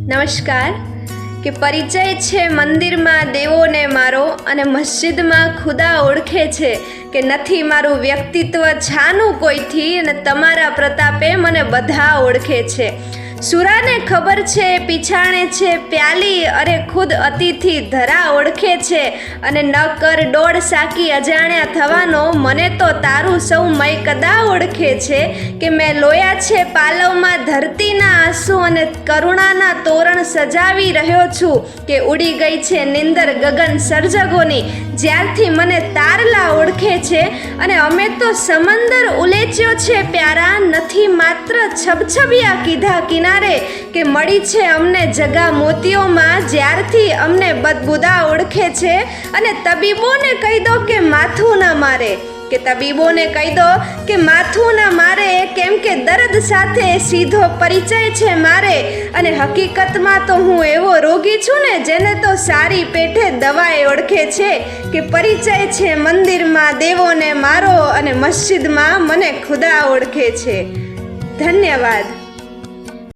નમસ્કાર. કે પરિચય છે મંદિરમાં દેવોને મારો અને મસ્જિદમાં ખુદા ઓળખે છે કે નથી મારું વ્યક્તિત્વ છાનું કોઈથી અને તમારા પ્રતાપે મને બધા ઓળખે છે. સુરાને ખબર છે પીછાણે છે પ્યાલી અરે ખુદ અતિથિ ધરા ઓળખે છે અને ન કર ડોળ સાકી અજાણ્યા થવાનો મને તો તારું સૌ મય કદા ઓળખે છે કે મેં લોયા છે પાલવમાં ધરતીના આંસુ અને કરુણાના તોરણ સજાવી રહ્યો છું કે ઉડી ગઈ છે નિંદર ગગન સર્જકોની જ્યારથી મને તારલા ઓળખે છે અને અમે તો સમંદર ઉલેચ્યો છે પ્યારા નથી માત્ર છબછબિયા કીધા કિનારે કે મળી છે અમને જગા મોતીઓમાં જ્યારથી અમને બદબુદા ઓળખે છે અને તબીબોને કહી દો કે માથું ન મારે કે તબીબોને કહી દો કે માથું ન મારે કેમ કે દર્દ સાથે સીધો પરિચય છે મારે અને હકીકતમાં તો હું એવો રોગી છું ને જેને તો સારી પેઠે દવાએ ઓળખે છે કે પરિચય છે મંદિરમાં દેવોને મારો અને મસ્જિદમાં મને ખુદા ઓળખે છે. ધન્યવાદ.